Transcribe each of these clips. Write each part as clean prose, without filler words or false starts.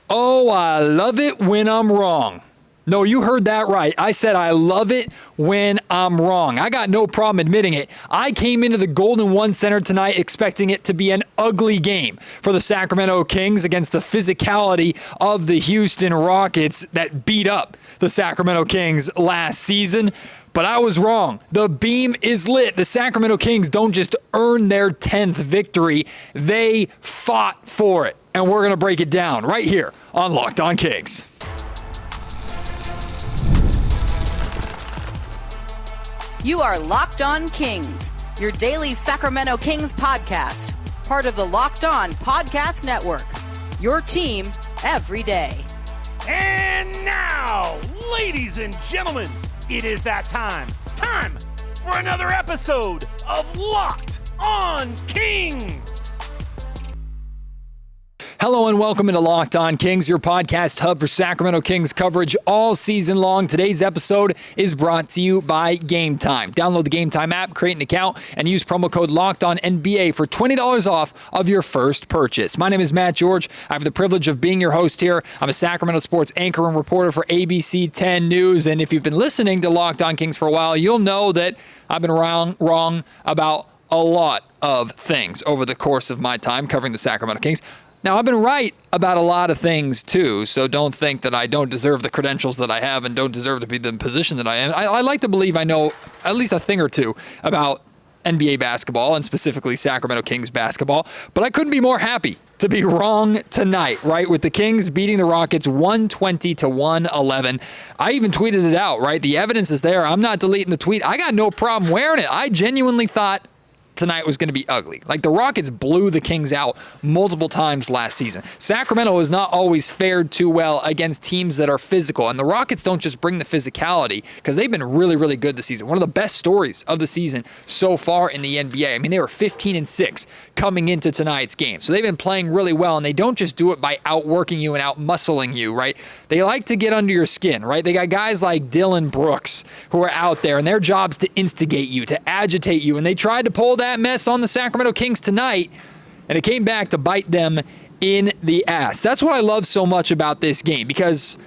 Oh, I love it when I'm wrong. No, you heard that right. I said I love it when I'm wrong. I got no problem admitting it. I came into the Golden One Center tonight expecting it to be an ugly game for the Sacramento Kings against the physicality of the Houston Rockets that beat up the Sacramento Kings last season. But I was wrong. The beam is lit. The Sacramento Kings don't just earn their 10th victory. They fought for it. And we're going to break it down right here on Locked On Kings. You are Locked On Kings, your daily Sacramento Kings podcast, part of the Locked On Podcast Network, your team every day. And now, ladies and gentlemen, it is that time for another episode of Locked On Kings. Hello and welcome into Locked On Kings, your podcast hub for Sacramento Kings coverage all season long. Today's episode is brought to you by Gametime. Download the Gametime app, create an account, and use promo code LOCKEDONNBA for $20 off of your first purchase. My name is Matt George. I have the privilege of being your host here. I'm a Sacramento sports anchor and reporter for ABC 10 News, and if you've been listening to Locked On Kings for a while, you'll know that I've been wrong about a lot of things over the course of my time covering the Sacramento Kings. Now, I've been right about a lot of things, too, so don't think that I don't deserve the credentials that I have and don't deserve to be in the position that I am. I like to believe I know at least a thing or two about NBA basketball and specifically Sacramento Kings basketball, but I couldn't be more happy to be wrong tonight, right? With the Kings beating the Rockets 120-111. I even tweeted it out, right? The evidence is there. I'm not deleting the tweet. I got no problem wearing it. I genuinely thought tonight was going to be ugly. Like, the Rockets blew the Kings out multiple times last season. Sacramento has not always fared too well against teams that are physical, and the Rockets don't just bring the physicality because they've been really, really good this season. One of the best stories of the season so far in the NBA. I mean, they were 15-6 coming into tonight's game, so they've been playing really well, and they don't just do it by outworking you and outmuscling you, right? They like to get under your skin, right? They got guys like Dillon Brooks who are out there, and their job's to instigate you, to agitate you, and they tried to pull that mess on the Sacramento Kings tonight, and it came back to bite them in the ass. That's what I love so much about this game, because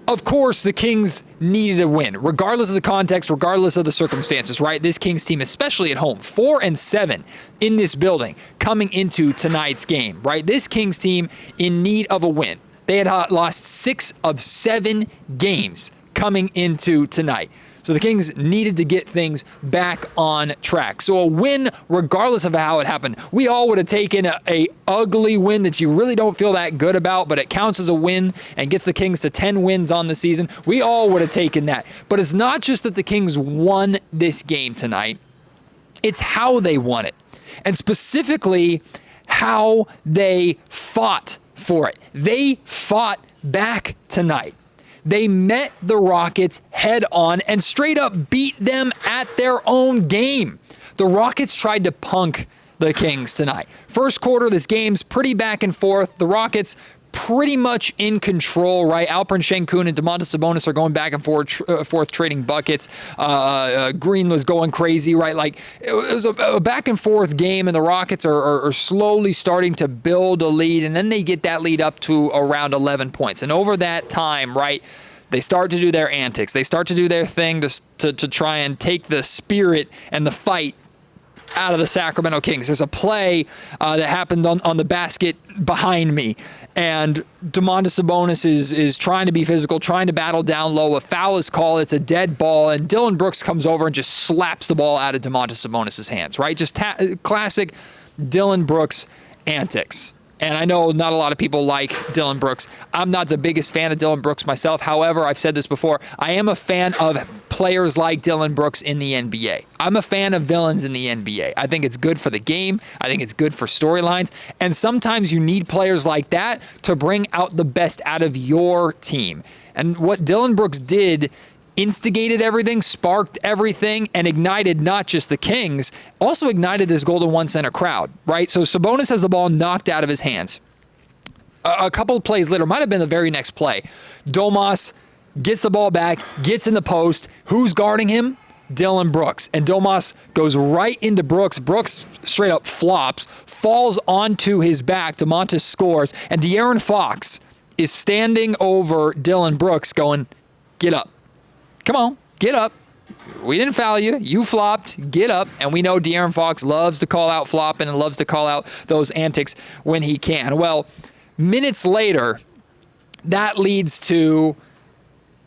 of course the Kings needed a win, regardless of the context, regardless of the circumstances, right? This Kings team, especially at home, 4-7 in this building coming into tonight's game, right? This Kings team in need of a win. They had lost 6 of 7 games coming into tonight. So the Kings needed to get things back on track. So a win, regardless of how it happened. We all would have taken a ugly win that you really don't feel that good about, but it counts as a win and gets the Kings to 10 wins on the season. We all would have taken that. But it's not just that the Kings won this game tonight. It's how they won it. And specifically, how they fought for it. They fought back tonight. They met the Rockets head on and straight up beat them at their own game. The Rockets tried to punk the Kings tonight. First quarter, this game's pretty back and forth. The Rockets pretty much in control, right? Alperen Sengun and Domantas Sabonis are going back and forth trading buckets. Green was going crazy, right? Like, it was a back and forth game, and the Rockets are slowly starting to build a lead, and then they get that lead up to around 11 points. And over that time, right, they start to do their antics. They start to do their thing to try and take the spirit and the fight out of the Sacramento Kings. There's a play that happened on the basket behind me, and Domantas Sabonis is trying to be physical, trying to battle down low. A foul is called. It's a dead ball, and Dillon Brooks comes over and just slaps the ball out of Domantas Sabonis' hands, right? Just classic Dillon Brooks antics. And I know not a lot of people like Dillon Brooks. I'm not the biggest fan of Dillon Brooks myself. However, I've said this before, I am a fan of players like Dillon Brooks in the NBA. I'm a fan of villains in the NBA. I think it's good for the game. I think it's good for storylines. And sometimes you need players like that to bring out the best out of your team. And what Dillon Brooks did instigated everything, sparked everything, and ignited not just the Kings, also ignited this Golden One Center crowd, right? So Sabonis has the ball knocked out of his hands. A couple of plays later, might have been the very next play, Domas gets the ball back, gets in the post. Who's guarding him? Dillon Brooks. And Domas goes right into Brooks. Brooks straight up flops, falls onto his back. Domantas scores. And De'Aaron Fox is standing over Dylan Brooks going, get up. Come on, get up. We didn't foul you. You flopped. Get up. And we know De'Aaron Fox loves to call out flopping and loves to call out those antics when he can. Well, minutes later, that leads to,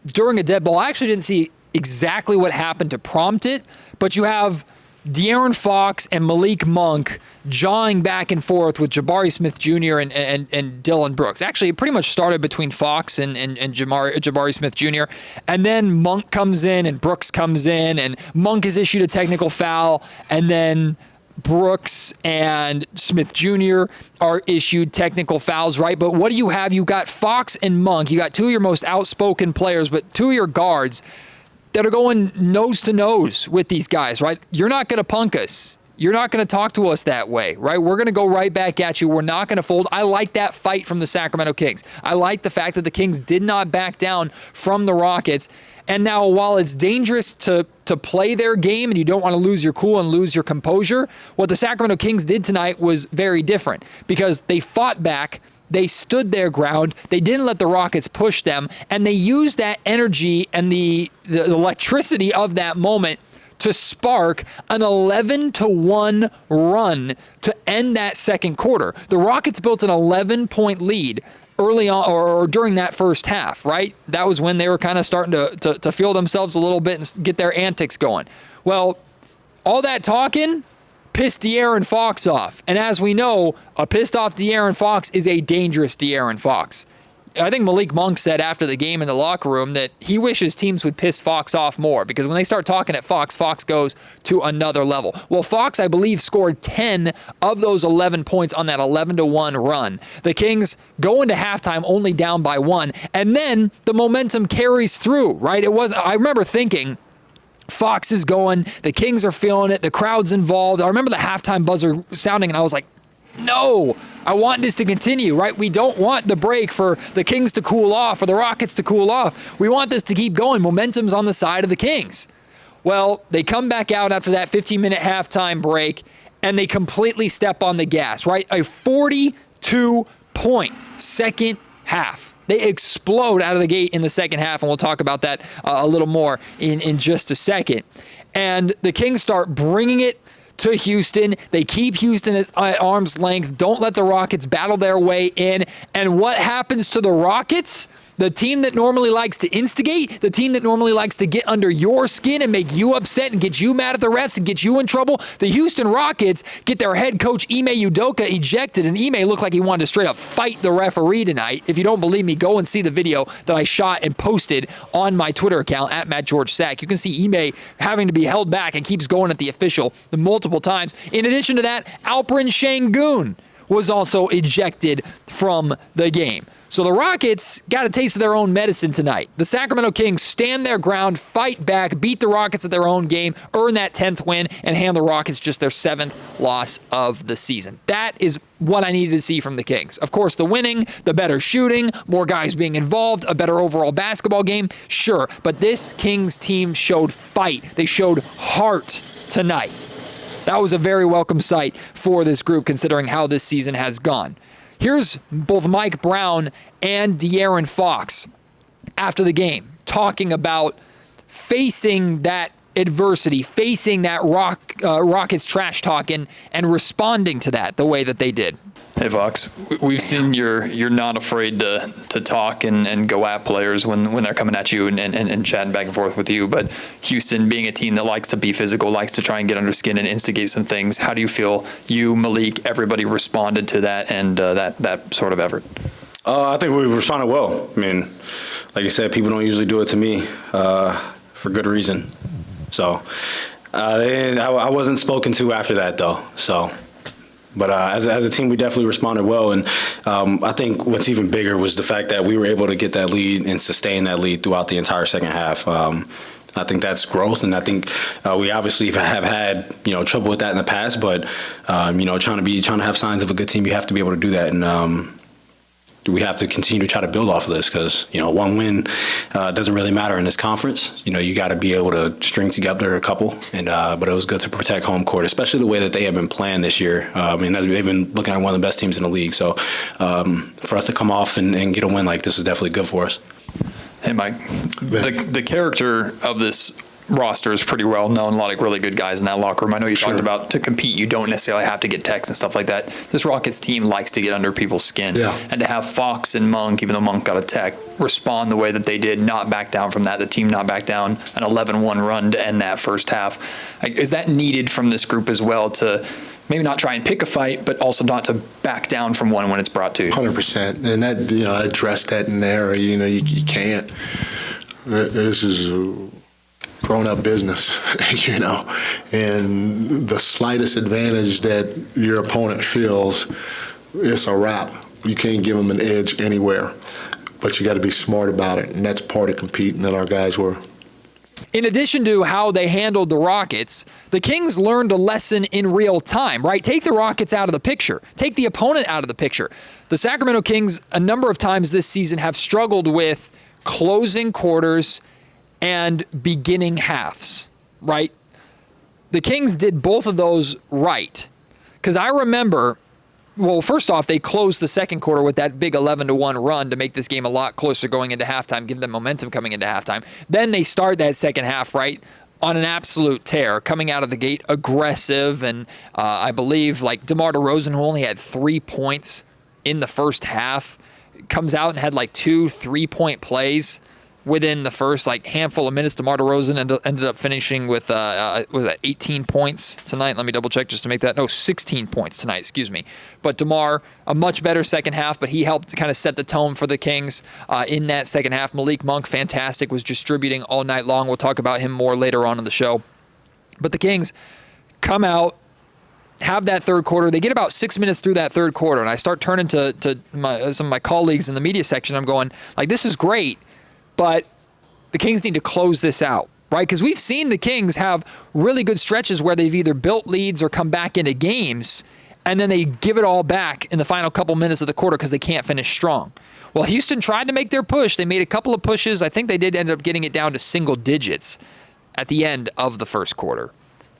during a dead ball, I actually didn't see exactly what happened to prompt it, but you have De'Aaron Fox and Malik Monk jawing back and forth with Jabari Smith Jr. and Dylan Brooks. Actually, it pretty much started between Fox and Jabari Smith Jr. And then Monk comes in and Brooks comes in, and Monk is issued a technical foul, and then Brooks and Smith Jr. are issued technical fouls, right? But what do you have? You got Fox and Monk. You got two of your most outspoken players, but two of your guards that are going nose to nose with these guys, right? You're not going to punk us. You're not going to talk to us that way, right? We're going to go right back at you. We're not going to fold. I like that fight from the Sacramento Kings. I like the fact that the Kings did not back down from the Rockets. And now, while it's dangerous to play their game and you don't want to lose your cool and lose your composure, what the Sacramento Kings did tonight was very different because they fought back. They stood their ground. They didn't let the Rockets push them, and they used that energy and the electricity of that moment to spark an 11-1 run to end that second quarter. The Rockets built an 11-point lead early on or during that first half, right? That was when they were kind of starting to feel themselves a little bit and get their antics going. Well, all that talking pissed De'Aaron Fox off. And as we know, a pissed off De'Aaron Fox is a dangerous De'Aaron Fox. I think Malik Monk said after the game in the locker room that he wishes teams would piss Fox off more because when they start talking at Fox, Fox goes to another level. Well, Fox, I believe, scored 10 of those 11 points on that 11-1 run. The Kings go into halftime only down by 1, and then the momentum carries through, right? I remember thinking, Fox is going, the Kings are feeling it, the crowd's involved. I remember the halftime buzzer sounding, and I was like, no, I want this to continue, right? We don't want the break for the Kings to cool off or the Rockets to cool off. We want this to keep going. Momentum's on the side of the Kings. Well, they come back out after that 15-minute halftime break, and they completely step on the gas, right? A 42-point second half. They explode out of the gate in the second half, and we'll talk about that a little more in just a second. And the Kings start bringing it to Houston. They keep Houston at arm's length. Don't let the Rockets battle their way in. And what happens to the Rockets? The team that normally likes to instigate, the team that normally likes to get under your skin and make you upset and get you mad at the refs and get you in trouble, the Houston Rockets get their head coach Ime Udoka ejected, and Ime looked like he wanted to straight up fight the referee tonight. If you don't believe me, go and see the video that I shot and posted on my Twitter account at MattGeorgeSack. You can see Ime having to be held back and keeps going at the official multiple times. In addition to that, Alperen Şengün was also ejected from the game. So the Rockets got a taste of their own medicine tonight. The Sacramento Kings stand their ground, fight back, beat the Rockets at their own game, earn that 10th win, and hand the Rockets just their 7th loss of the season. That is what I needed to see from the Kings. Of course, the winning, the better shooting, more guys being involved, a better overall basketball game, sure. But this Kings team showed fight. They showed heart tonight. That was a very welcome sight for this group considering how this season has gone. Here's both Mike Brown and De'Aaron Fox after the game talking about facing that adversity, facing that Rockets trash talking, and responding to that the way that they did. Hey Fox, we've seen you're not afraid to talk and go at players when they're coming at you and chatting back and forth with you. But Houston, being a team that likes to be physical, likes to try and get under skin and instigate some things, how do you feel you, Malik, everybody responded to that and that sort of effort? I think we responded well. I mean, like you said, people don't usually do it to me for good reason. So I wasn't spoken to after that, though. So. But as a team, we definitely responded well. And I think what's even bigger was the fact that we were able to get that lead and sustain that lead throughout the entire second half. I think that's growth, and I think we obviously have had trouble with that in the past. But trying to have signs of a good team, you have to be able to do that. And we have to continue to try to build off of this because, one win doesn't really matter in this conference. You got to be able to string together a couple. But it was good to protect home court, especially the way that they have been playing this year. They've been looking at one of the best teams in the league. So for us to come off and get a win like this is definitely good for us. Hey, Mike, the character of this roster is pretty well known. A lot of really good guys in that locker room. I know you talked about to compete, you don't necessarily have to get texts and stuff like that. This Rockets team likes to get under people's skin. Yeah. And to have Fox and Monk, even though Monk got a tech, respond the way that they did, not back down from that. The team not back down, an 11-1 run to end that first half. Is that needed from this group as well to maybe not try and pick a fight, but also not to back down from one when it's brought to you? 100%. And that, I addressed that in there. You can't. This is grown-up business, and the slightest advantage that your opponent feels, it's a wrap. You can't give them an edge anywhere, but you got to be smart about it, and that's part of competing that our guys were. In addition to how they handled the Rockets, the Kings learned a lesson in real time, right? Take the Rockets out of the picture. Take the opponent out of the picture. The Sacramento Kings, a number of times this season, have struggled with closing quarters and beginning halves, right? The Kings did both of those right. Because I remember, well, first off, they closed the second quarter with that big 11-1 run to make this game a lot closer going into halftime, give them momentum coming into halftime. Then they start that second half, right, on an absolute tear, coming out of the gate aggressive. And I believe, DeMar DeRozan, who only had 3 points in the first half, comes out and had 2 3-point plays within the first handful of minutes. DeMar DeRozan ended up finishing with was that 18 points tonight? Let me double check just to make that. No, 16 points tonight, excuse me. But DeMar, a much better second half, but he helped to kind of set the tone for the Kings in that second half. Malik Monk, fantastic, was distributing all night long. We'll talk about him more later on in the show. But the Kings come out, have that third quarter. They get about 6 minutes through that third quarter, and I start turning to some of my colleagues in the media section. I'm going, this is great, but the Kings need to close this out, right? Because we've seen the Kings have really good stretches where they've either built leads or come back into games, and then they give it all back in the final couple minutes of the quarter because they can't finish strong. Well, Houston tried to make their push. They made a couple of pushes. I think they did end up getting it down to single digits at the end of the first quarter.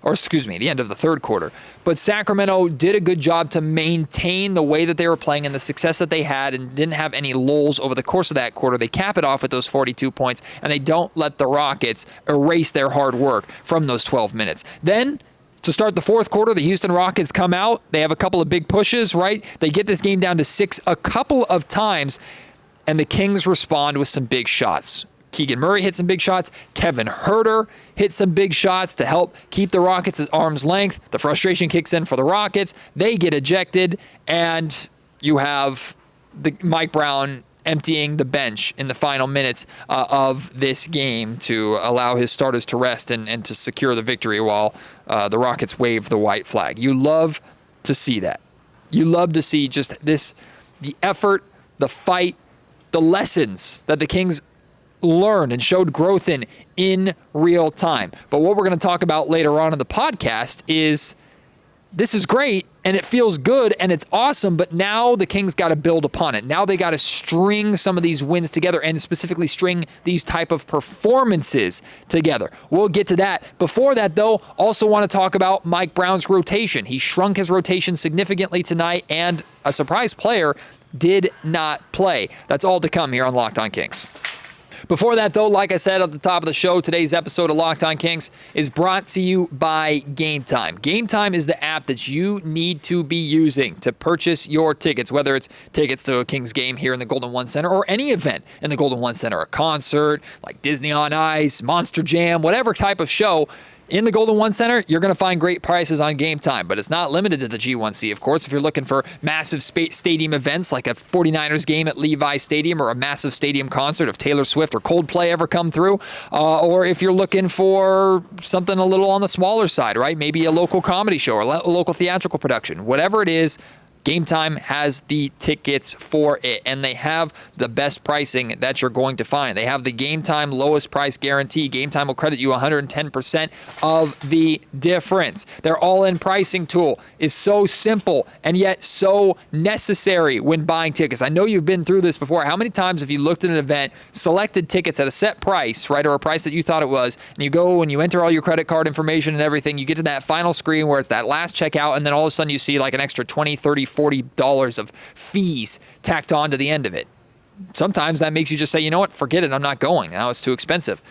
Or the end of the third quarter. But Sacramento did a good job to maintain the way that they were playing and the success that they had and didn't have any lulls over the course of that quarter. They cap it off with those 42 points, and they don't let the Rockets erase their hard work from those 12 minutes. Then, to start the fourth quarter, the Houston Rockets come out. They have a couple of big pushes, right? They get this game down to 6 a couple of times, and the Kings respond with some big shots. Keegan Murray hit some big shots. Kevin Huerter hit some big shots to help keep the Rockets at arm's length. The frustration kicks in for the Rockets. They get ejected, and you have Mike Brown emptying the bench in the final minutes of this game to allow his starters to rest and to secure the victory while the Rockets wave the white flag. You love to see that. You love to see just this, the effort, the fight, the lessons that the Kings learned and showed growth in real time. But what we're going to talk about later on in the podcast is this is great and it feels good and it's awesome, but now the Kings got to build upon it. Now they got to string some of these wins together and specifically string these type of performances together. We'll get to that. Before that, though, also want to talk about Mike Brown's rotation. He shrunk his rotation significantly tonight, and a surprise player did not play. That's all to come here on Locked On Kings. Before that, though, like I said at the top of the show, today's episode of Locked On Kings is brought to you by Gametime. Gametime is the app that you need to be using to purchase your tickets, whether it's tickets to a Kings game here in the Golden One Center or any event in the Golden One Center, a concert like Disney on Ice, Monster Jam, whatever type of show. In the Golden One Center, you're going to find great prices on Gametime, but it's not limited to the G1C, of course. If you're looking for massive stadium events like a 49ers game at Levi Stadium or a massive stadium concert if Taylor Swift or Coldplay ever come through, or if you're looking for something a little on the smaller side, right? Maybe a local comedy show or a local theatrical production. Whatever it is, Gametime has the tickets for it, and they have the best pricing that you're going to find. They have the Gametime lowest price guarantee. Gametime will credit you 110% of the difference. Their all-in pricing tool is so simple and yet so necessary when buying tickets. I know you've been through this before. How many times have you looked at an event, selected tickets at a set price, right, or a price that you thought it was, and you go and you enter all your credit card information and everything, you get to that final screen where it's that last checkout, and then all of a sudden you see like an extra $20, $30, $40 of fees tacked on to the end of it. Sometimes that makes you just say, you know what, forget it, I'm not going. Now it's too expensive.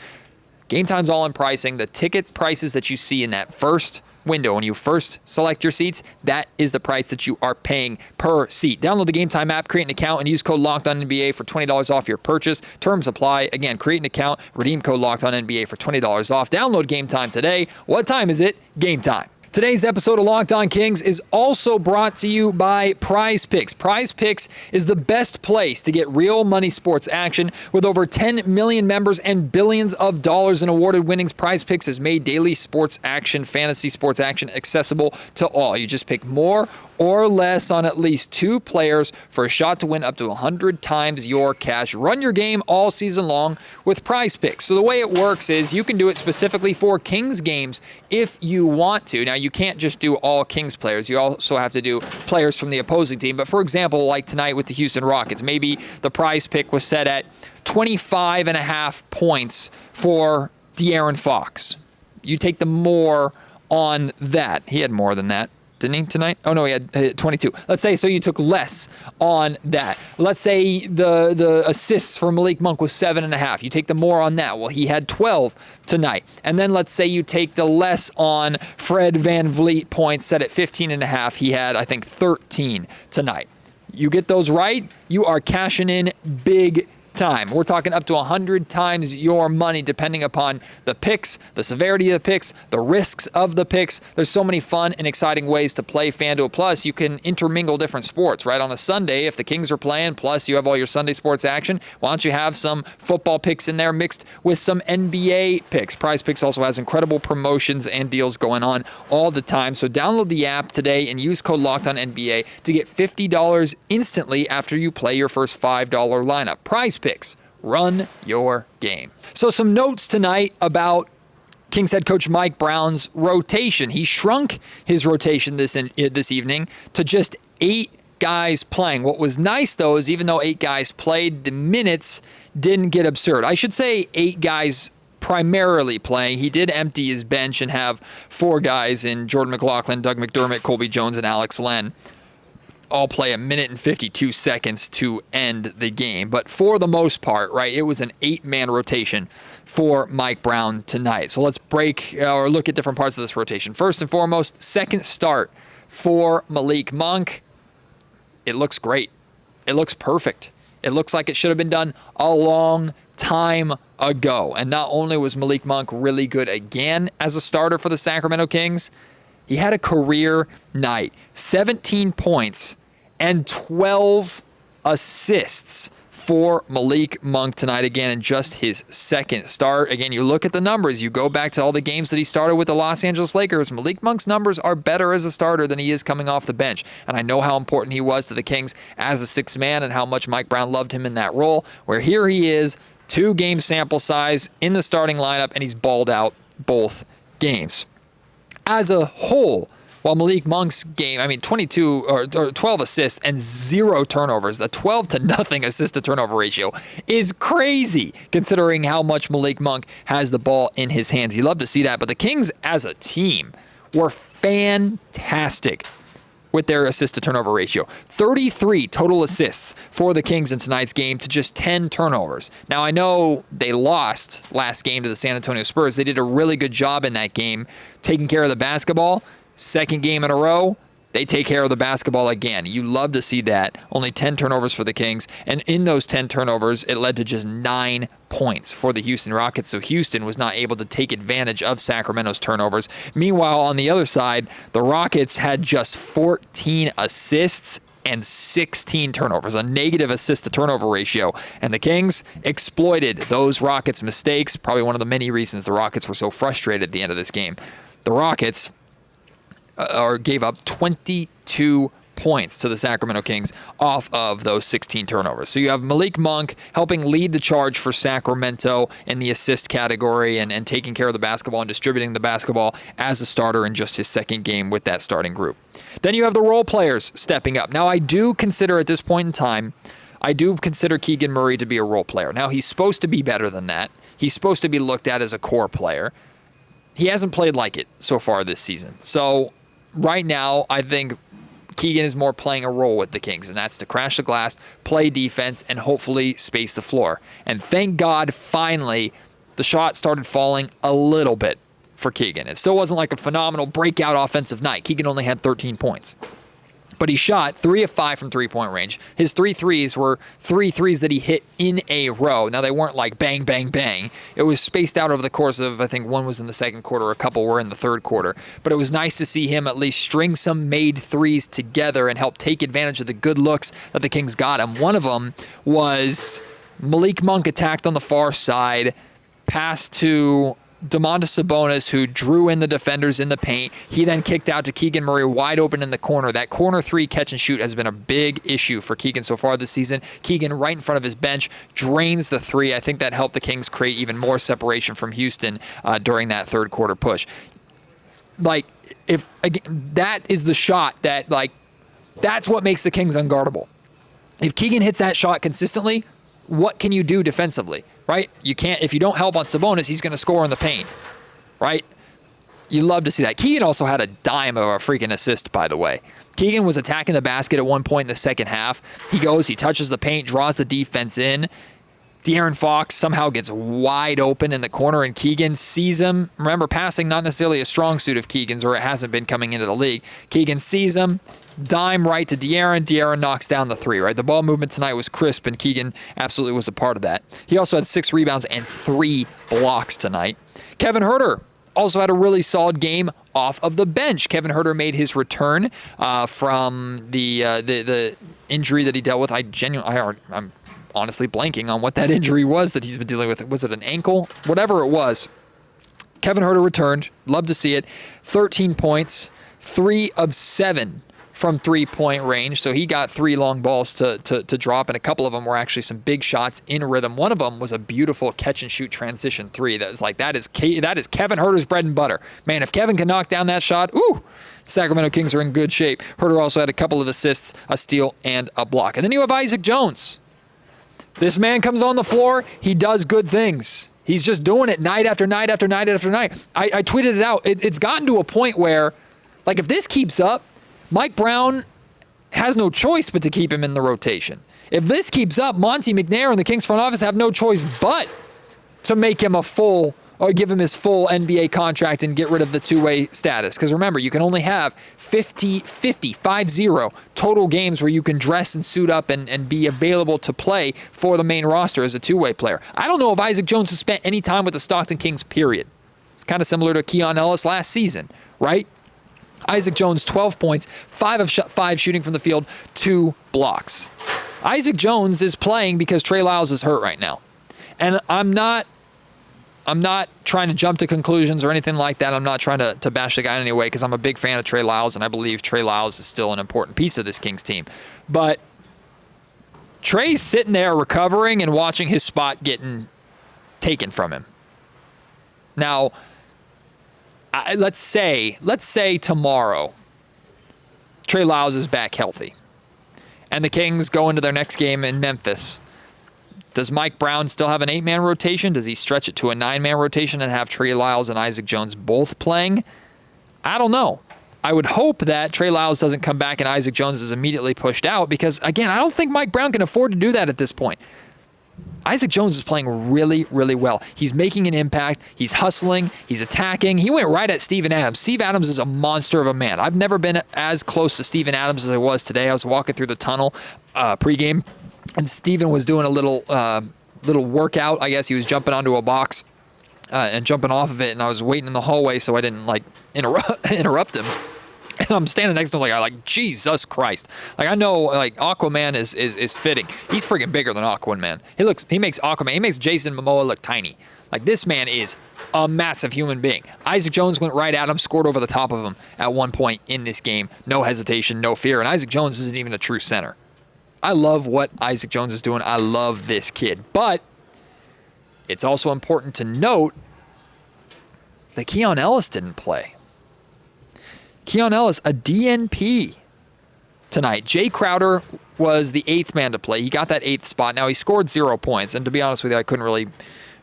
Gametime's all in pricing. The ticket prices that you see in that first window when you first select your seats, that is the price that you are paying per seat. Download the Gametime app, create an account, and use code LOCKEDONNBA for $20 off your purchase. Terms apply. Again, create an account, redeem code LOCKEDONNBA for $20 off. Download Gametime today. What time is it? Game time. Today's episode of Locked On Kings is also brought to you by PrizePicks. PrizePicks is the best place to get real money sports action. With over 10 million members and billions of dollars in awarded winnings, PrizePicks has made daily sports action, fantasy sports action accessible to all. You just pick more or less on at least 2 players for a shot to win up to 100 times your cash. Run your game all season long with PrizePicks. So the way it works is you can do it specifically for Kings games if you want to. Now, you can't just do all Kings players. You also have to do players from the opposing team. But for example, like tonight with the Houston Rockets, maybe the prize pick was set at 25.5 points for De'Aaron Fox. You take the more on that. He had more than that, didn't he, tonight? Oh, no, he had 22. Let's say, so you took less on that. Let's say the assists for Malik Monk was 7.5. You take the more on that. Well, he had 12 tonight. And then let's say you take the less on Fred VanVleet points set at 15.5. He had, I think, 13 tonight. You get those right, you are cashing in big time. We're talking up to 100 times your money depending upon the picks, the severity of the picks, the risks of the picks. There's so many fun and exciting ways to play FanDuel. Plus, you can intermingle different sports, right? On a Sunday, if the Kings are playing, plus you have all your Sunday sports action, why don't you have some football picks in there mixed with some NBA picks? PrizePicks also has incredible promotions and deals going on all the time. So download the app today and use code LOCKEDONNBA to get $50 instantly after you play your first $5 lineup. PrizePicks. Run your game. So some notes tonight about Kings head coach Mike Brown's rotation. He shrunk his rotation this evening to just 8 guys playing. What was nice, though, is even though 8 guys played, the minutes didn't get absurd. I should say 8 guys primarily playing. He did empty his bench and have 4 guys in Jordan McLaughlin, Doug McDermott, Colby Jones, and Alex Len all play 1 minute and 52 seconds to end the game. But for the most part, right, it was an 8-man rotation for Mike Brown tonight. So let's break or look at different parts of this rotation. First and foremost, second start for Malik Monk. It looks great. It looks perfect. It looks like it should have been done a long time ago. And not only was Malik Monk really good again as a starter for the Sacramento Kings, he had a career night. 17 points and 12 assists for Malik Monk tonight, again, in just his second start. Again, you look at the numbers. You go back to all the games that he started with the Los Angeles Lakers. Malik Monk's numbers are better as a starter than he is coming off the bench. And I know how important he was to the Kings as a sixth man and how much Mike Brown loved him in that role, where here he is, 2-game sample size in the starting lineup, and he's balled out both games. As a whole, while Malik Monk's game, 22 or 12 assists and 0 turnovers, the 12-0 assist-to-turnover ratio is crazy considering how much Malik Monk has the ball in his hands. You love to see that, but the Kings as a team were fantastic with their assist-to-turnover ratio. 33 total assists for the Kings in tonight's game to just 10 turnovers. Now, I know they lost last game to the San Antonio Spurs. They did a really good job in that game taking care of the basketball. Second game in a row, they take care of the basketball again. You love to see that. Only 10 turnovers for the Kings. And in those 10 turnovers, it led to just 9 points for the Houston Rockets. So Houston was not able to take advantage of Sacramento's turnovers. Meanwhile, on the other side, the Rockets had just 14 assists and 16 turnovers, a negative assist-to-turnover ratio. And the Kings exploited those Rockets' mistakes, probably one of the many reasons the Rockets were so frustrated at the end of this game. The Rockets gave up 22 points to the Sacramento Kings off of those 16 turnovers. So you have Malik Monk helping lead the charge for Sacramento in the assist category and taking care of the basketball and distributing the basketball as a starter in just his second game with that starting group. Then you have the role players stepping up. Now, I do consider at this point in time, Keegan Murray to be a role player. Now, he's supposed to be better than that. He's supposed to be looked at as a core player. He hasn't played like it so far this season. So right now, I think Keegan is more playing a role with the Kings, and that's to crash the glass, play defense, and hopefully space the floor. And thank God, finally, the shot started falling a little bit for Keegan. It still wasn't like a phenomenal breakout offensive night. Keegan only had 13 points. But he shot 3 of 5 from three-point range. His 3 threes were 3 threes that he hit in a row. Now, they weren't like bang, bang, bang. It was spaced out over the course of, I think one was in the second quarter, a couple were in the third quarter. But it was nice to see him at least string some made threes together and help take advantage of the good looks that the Kings got him. One of them was Malik Monk attacked on the far side, passed to Domantas Sabonis, who drew in the defenders in the paint. He then kicked out to Keegan Murray wide open in the corner. That corner 3 catch and shoot has been a big issue for Keegan so far this season. Keegan right in front of his bench drains the 3. I think that helped the Kings create even more separation from Houston during that third quarter push. Like, if again, that is the shot that, like, that's what makes the Kings unguardable. If Keegan hits that shot consistently, what can you do defensively, right? You can't, if you don't help on Sabonis, he's going to score in the paint, right? You love to see that. Keegan also had a dime of a freaking assist, by the way. Keegan was attacking the basket at one point in the second half. He goes, he touches the paint, draws the defense in. De'Aaron Fox somehow gets wide open in the corner, and Keegan sees him. Remember, passing not necessarily a strong suit of Keegan's, or it hasn't been coming into the league. Keegan sees him, dime right to De'Aaron. De'Aaron knocks down the 3, right? The ball movement tonight was crisp, and Keegan absolutely was a part of that. He also had 6 rebounds and 3 blocks tonight. Kevin Huerter also had a really solid game off of the bench. Kevin Huerter made his return from the injury that he dealt with. I'm honestly blanking on what that injury was that he's been dealing with. Was it an ankle? Whatever it was. Kevin Huerter returned. Love to see it. 13 points, 3 of 7 from three-point range. So he got 3 long balls to drop, and a couple of them were actually some big shots in rhythm. One of them was a beautiful catch-and-shoot transition 3. That was like, that is Kevin Huerter's bread and butter. Man, if Kevin can knock down that shot, ooh, Sacramento Kings are in good shape. Huerter also had a couple of assists, a steal, and a block. And then you have Isaac Jones. This man comes on the floor. He does good things. He's just doing it night after night after night after night. I tweeted it out. It's gotten to a point where, like, if this keeps up, Mike Brown has no choice but to keep him in the rotation. If this keeps up, Monty McNair and the Kings front office have no choice but to make him give him his full NBA contract and get rid of the two-way status. Because remember, you can only have 50 total games where you can dress and suit up and be available to play for the main roster as a two-way player. I don't know if Isaac Jones has spent any time with the Stockton Kings, period. It's kind of similar to Keon Ellis last season, right? Isaac Jones, 12 points, 5 of 5 shooting from the field, 2 blocks. Isaac Jones is playing because Trey Lyles is hurt right now. And I'm not trying to jump to conclusions or anything like that. I'm not trying to bash the guy in any way, because I'm a big fan of Trey Lyles, and I believe Trey Lyles is still an important piece of this Kings team. But Trey's sitting there recovering and watching his spot getting taken from him. Now, let's say tomorrow Trey Lyles is back healthy, and the Kings go into their next game in Memphis. Does Mike Brown still have an 8-man rotation? Does he stretch it to a 9-man rotation and have Trey Lyles and Isaac Jones both playing? I don't know. I would hope that Trey Lyles doesn't come back and Isaac Jones is immediately pushed out, because, again, I don't think Mike Brown can afford to do that at this point. Isaac Jones is playing really, really well. He's making an impact. He's hustling. He's attacking. He went right at Steven Adams. Steve Adams is a monster of a man. I've never been as close to Steven Adams as I was today. I was walking through the tunnel pregame, and Steven was doing a little workout. I guess he was jumping onto a box and jumping off of it, and I was waiting in the hallway so I didn't interrupt him. And I'm standing next to him like Jesus Christ. Like, I know, like, Aquaman is fitting. He's freaking bigger than Aquaman. He makes Jason Momoa look tiny. Like, this man is a massive human being. Isaac Jones went right at him, scored over the top of him at one point in this game. No hesitation, no fear. And Isaac Jones isn't even a true center. I love what Isaac Jones is doing. I love this kid. But it's also important to note that Keon Ellis didn't play. Keon Ellis, a DNP tonight. Jay Crowder was the 8th man to play. He got that 8th spot. Now, he scored 0 points. And to be honest with you, I couldn't really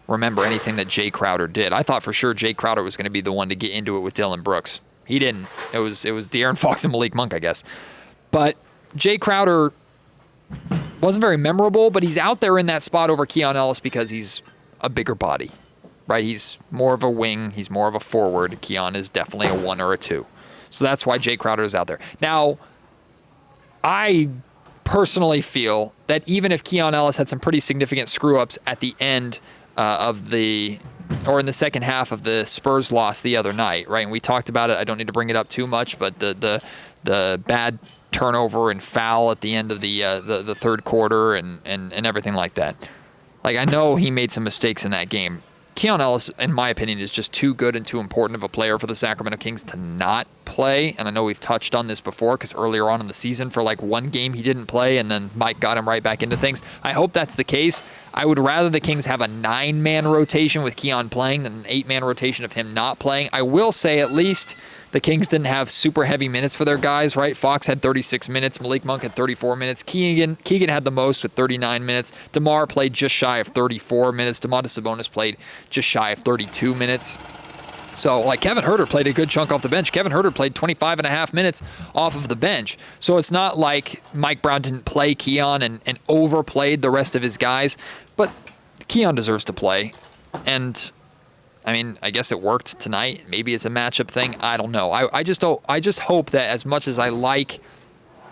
remember anything that Jay Crowder did. I thought for sure Jay Crowder was going to be the one to get into it with Dylan Brooks. He didn't. It was De'Aaron Fox and Malik Monk, I guess. But Jay Crowder wasn't very memorable, but he's out there in that spot over Keon Ellis because he's a bigger body, right? He's more of a wing. He's more of a forward. Keon is definitely a 1 or a 2. So that's why Jay Crowder is out there. Now, I personally feel that even if Keon Ellis had some pretty significant screw-ups at the end in the second half of the Spurs loss the other night, right? And we talked about it. I don't need to bring it up too much, but the bad turnover and foul at the end of the third quarter and everything like that. Like, I know he made some mistakes in that game. Keon Ellis, in my opinion, is just too good and too important of a player for the Sacramento Kings to not play. And I know we've touched on this before because earlier on in the season for like one game he didn't play and then Mike got him right back into things. I hope that's the case. I would rather the Kings have a 9-man rotation with Keon playing than an 8-man rotation of him not playing. I will say at least the Kings didn't have super heavy minutes for their guys, right? Fox had 36 minutes. Malik Monk had 34 minutes. Keegan had the most with 39 minutes. DeMar played just shy of 34 minutes. Domantas Sabonis played just shy of 32 minutes. So, like, Kevin Huerter played a good chunk off the bench. Kevin Huerter played 25 and a half minutes off of the bench. So it's not like Mike Brown didn't play Keon and overplayed the rest of his guys. But Keon deserves to play. And I mean, I guess it worked tonight. Maybe it's a matchup thing. I don't know. I just hope that as much as I like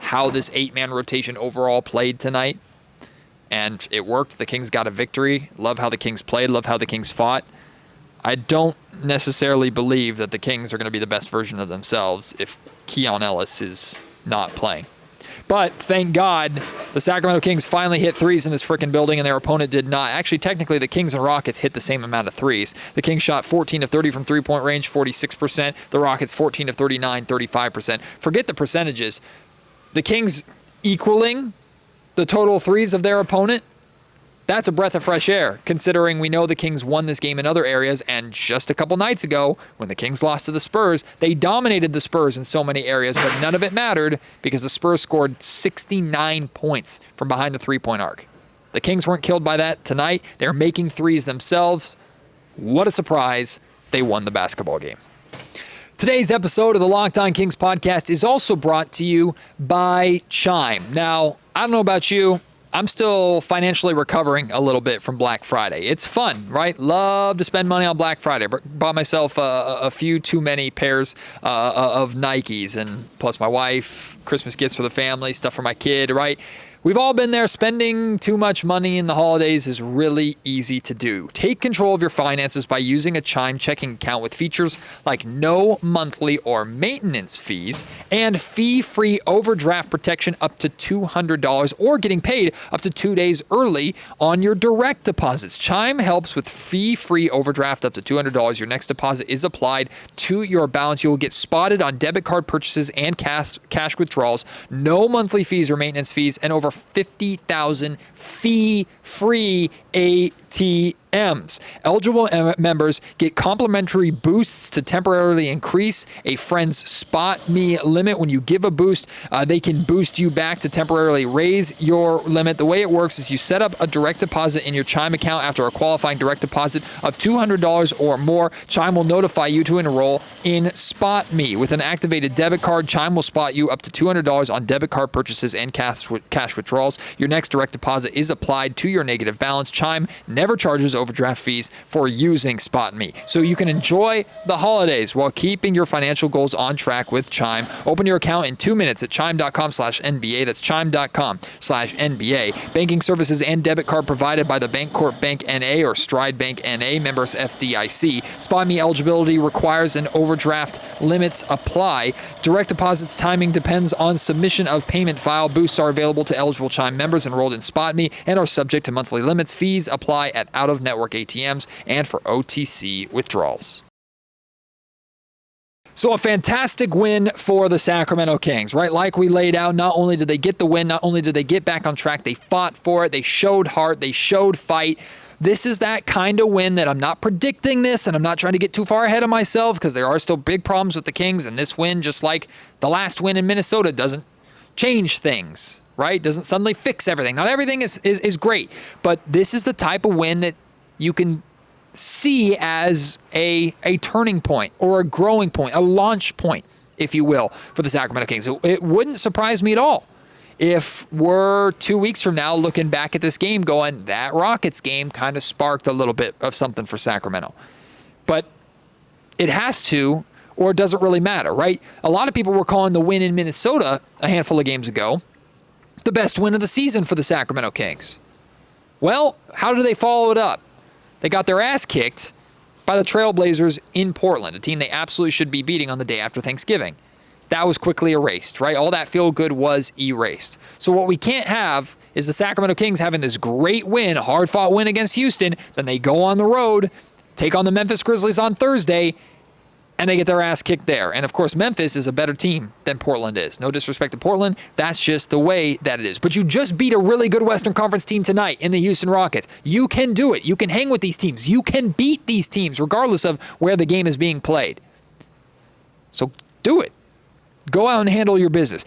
how this 8-man rotation overall played tonight, and it worked, the Kings got a victory. Love how the Kings played. Love how the Kings fought. I don't necessarily believe that the Kings are going to be the best version of themselves if Keon Ellis is not playing. But thank God the Sacramento Kings finally hit threes in this frickin' building and their opponent did not. Actually, technically, the Kings and Rockets hit the same amount of threes. The Kings shot 14 of 30 from three-point range, 46%. The Rockets 14 of 39, 35%. Forget the percentages. The Kings equaling the total threes of their opponent, that's a breath of fresh air, considering we know the Kings won this game in other areas, and just a couple nights ago, when the Kings lost to the Spurs, they dominated the Spurs in so many areas, but none of it mattered because the Spurs scored 69 points from behind the three-point arc. The Kings weren't killed by that tonight. They're making threes themselves. What a surprise. They won the basketball game. Today's episode of the Locked On Kings podcast is also brought to you by Chime. Now, I don't know about you, I'm still financially recovering a little bit from Black Friday. It's fun, right? Love to spend money on Black Friday. Bought myself a few too many pairs of Nikes, and plus my wife, Christmas gifts for the family, stuff for my kid, right? We've all been there. Spending too much money in the holidays is really easy to do. Take control of your finances by using a Chime checking account with features like no monthly or maintenance fees and fee-free overdraft protection up to $200 or getting paid up to 2 days early on your direct deposits. Chime helps with fee-free overdraft up to $200. Your next deposit is applied to your balance. You will get spotted on debit card purchases and cash withdrawals. No monthly fees or maintenance fees, and over 50,000 fee-free ATMs. Eligible members get complimentary boosts to temporarily increase a friend's Spot Me limit. When you give a boost, they can boost you back to temporarily raise your limit. The way it works is you set up a direct deposit in your Chime account after a qualifying direct deposit of $200 or more. Chime will notify you to enroll in Spot Me. With an activated debit card, Chime will spot you up to $200 on debit card purchases and cash withdrawals. Your next direct deposit is applied to your negative balance. Chime never charges overdraft fees for using Spot Me. So you can enjoy the holidays while keeping your financial goals on track with Chime. Open your account in 2 minutes at chime.com/NBA. That's chime.com/NBA. Banking services and debit card provided by the Bancorp Bank N.A. or Stride Bank N.A. members FDIC. Spot Me eligibility requires an overdraft. Limits apply. Direct deposits timing depends on submission of payment file. Boosts are available to eligible eligible Chime members enrolled in SpotMe and are subject to monthly limits. Fees apply at out-of-network ATMs and for OTC withdrawals. So a fantastic win for the Sacramento Kings, right? Like we laid out, not only did they get the win, not only did they get back on track, they fought for it, they showed heart, they showed fight. This is that kind of win that I'm not predicting this, and I'm not trying to get too far ahead of myself because there are still big problems with the Kings, and this win, just like the last win in Minnesota, doesn't change things, right? Doesn't suddenly fix everything. Not everything is great, but this is the type of win that you can see as a turning point or a growing point, a launch point, if you will, for the Sacramento Kings. It wouldn't surprise me at all if we're 2 weeks from now looking back at this game going, that Rockets game kind of sparked a little bit of something for Sacramento. But it has to, or it doesn't really matter, right? A lot of people were calling the win in Minnesota a handful of games ago the best win of the season for the Sacramento Kings. Well, how do they follow it up? They got their ass kicked by the Trailblazers in Portland, a team they absolutely should be beating on the day after Thanksgiving. That was quickly erased, right? All that feel-good was erased. So what we can't have is the Sacramento Kings having this great win, a hard-fought win against Houston, then they go on the road, take on the Memphis Grizzlies on Thursday, and they get their ass kicked there. And, of course, Memphis is a better team than Portland is. No disrespect to Portland. That's just the way that it is. But you just beat a really good Western Conference team tonight in the Houston Rockets. You can do it. You can hang with these teams. You can beat these teams regardless of where the game is being played. So do it. Go out and handle your business.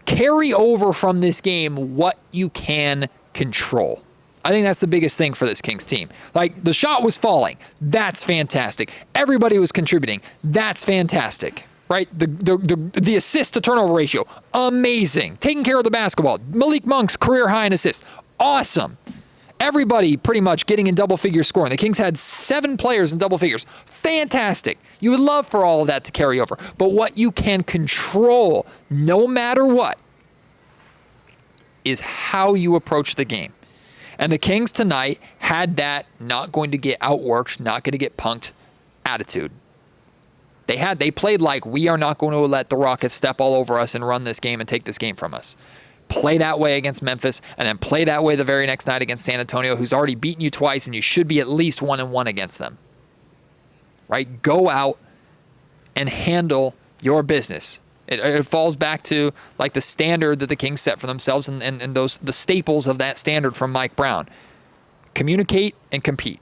Carry over from this game what you can control. I think that's the biggest thing for this Kings team. Like, the shot was falling. That's fantastic. Everybody was contributing. That's fantastic, right? The assist to turnover ratio, amazing. Taking care of the basketball. Malik Monk's career high in assists, awesome. Everybody pretty much getting in double figure scoring. The Kings had 7 players in double figures. Fantastic. You would love for all of that to carry over. But what you can control, no matter what, is how you approach the game. And the Kings tonight had that not going to get outworked, not going to get punked attitude. They played like, we are not going to let the Rockets step all over us and run this game and take this game from us. Play that way against Memphis, and then play that way the very next night against San Antonio, who's already beaten you twice, and you should be at least 1-1 against them. Right? Go out and handle your business. It falls back to like the standard that the Kings set for themselves and the staples of that standard from Mike Brown. Communicate and compete.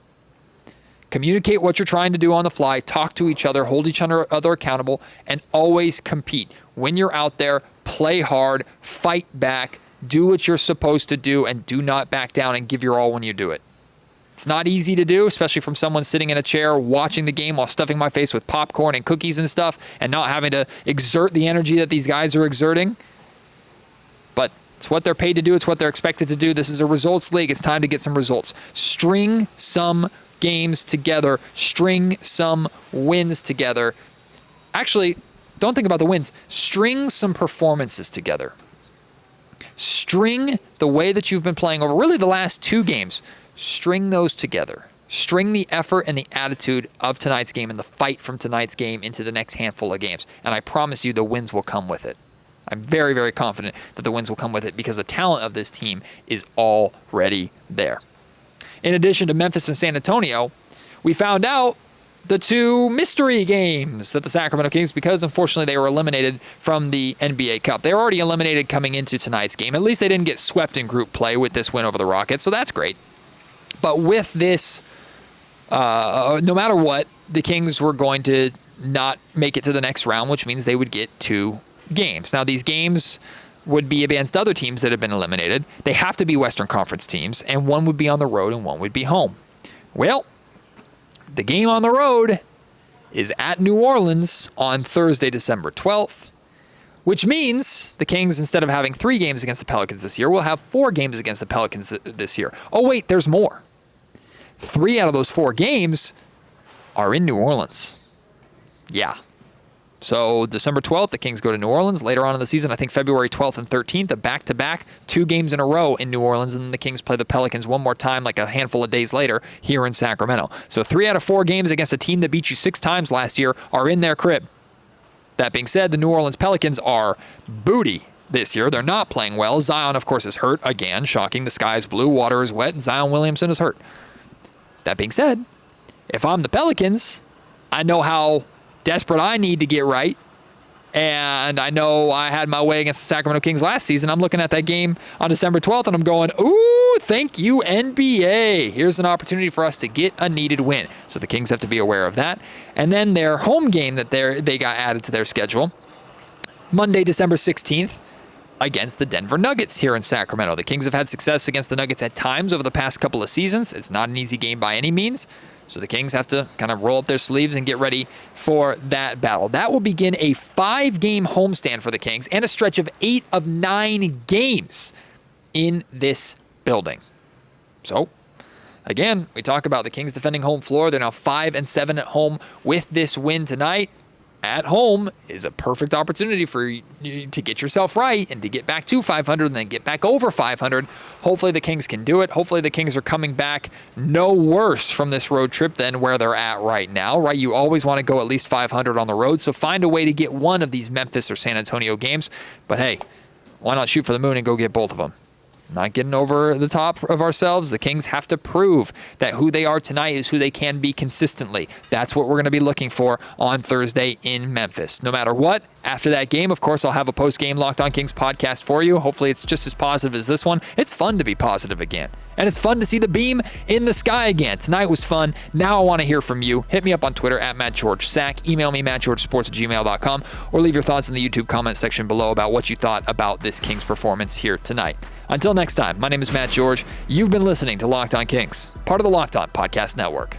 Communicate what you're trying to do on the fly, talk to each other, hold each other accountable, and always compete. When you're out there, play hard, fight back, do what you're supposed to do, and do not back down and give your all when you do it. It's not easy to do, especially from someone sitting in a chair watching the game while stuffing my face with popcorn and cookies and stuff and not having to exert the energy that these guys are exerting. But it's what they're paid to do. It's what they're expected to do. This is a results league. It's time to get some results. String some games together. String some wins together. Actually, don't think about the wins. String some performances together. String the way that you've been playing over really the last 2 games. String those together. String the effort and the attitude of tonight's game and the fight from tonight's game into the next handful of games. And I promise you the wins will come with it. I'm very, very confident that the wins will come with it because the talent of this team is already there. In addition to Memphis and San Antonio, we found out the 2 mystery games that the Sacramento Kings, because unfortunately they were eliminated from the NBA Cup. They were already eliminated coming into tonight's game. At least they didn't get swept in group play with this win over the Rockets, so that's great. But with this, no matter what, the Kings were going to not make it to the next round, which means they would get 2 games. Now, these games would be against other teams that have been eliminated. They have to be Western Conference teams, and one would be on the road and one would be home. Well, the game on the road is at New Orleans on Thursday, December 12th, which means the Kings, instead of having 3 games against the Pelicans this year, will have 4 games against the Pelicans this year. Oh, wait, there's more. 3 out of those 4 games are in New Orleans. Yeah. So December 12th, the Kings go to New Orleans. Later on in the season, I think February 12th and 13th, a back-to-back, 2 games in a row in New Orleans, and then the Kings play the Pelicans one more time like a handful of days later here in Sacramento. So 3 out of 4 games against a team that beat you 6 times last year are in their crib. That being said, the New Orleans Pelicans are booty this year. They're not playing well. Zion, of course, is hurt again. Shocking. The sky is blue, water is wet, and Zion Williamson is hurt. That being said, if I'm the Pelicans, I know how desperate I need to get right. And I know I had my way against the Sacramento Kings last season. I'm looking at that game on December 12th, and I'm going, ooh, thank you, NBA. Here's an opportunity for us to get a needed win. So the Kings have to be aware of that. And then their home game that they got added to their schedule, Monday, December 16th, against the Denver Nuggets here in Sacramento. The Kings have had success against the Nuggets at times over the past couple of seasons. It's not an easy game by any means. So the Kings have to kind of roll up their sleeves and get ready for that battle. That will begin a 5-game homestand for the Kings and a stretch of 8 of 9 games in this building. So, again, we talk about the Kings defending home floor. They're now 5-7 at home with this win tonight. At home is a perfect opportunity for you to get yourself right and to get back to 500 and then get back over 500. Hopefully the Kings can do it. Hopefully the Kings are coming back no worse from this road trip than where they're at right now, right? You always want to go at least 500 on the road, so find a way to get one of these Memphis or San Antonio games. But hey, why not shoot for the moon and go get both of them? Not getting over the top of ourselves. The Kings have to prove that who they are tonight is who they can be consistently. That's what we're going to be looking for on Thursday in Memphis. No matter what, after that game, of course, I'll have a post-game Locked On Kings podcast for you. Hopefully it's just as positive as this one. It's fun to be positive again. And it's fun to see the beam in the sky again. Tonight was fun. Now I want to hear from you. Hit me up on Twitter at MattGeorgeSack. Email me, mattgeorgesports@gmail.com, or leave your thoughts in the YouTube comment section below about what you thought about this Kings performance here tonight. Until next time, my name is Matt George. You've been listening to Locked On Kings, part of the Locked On Podcast Network.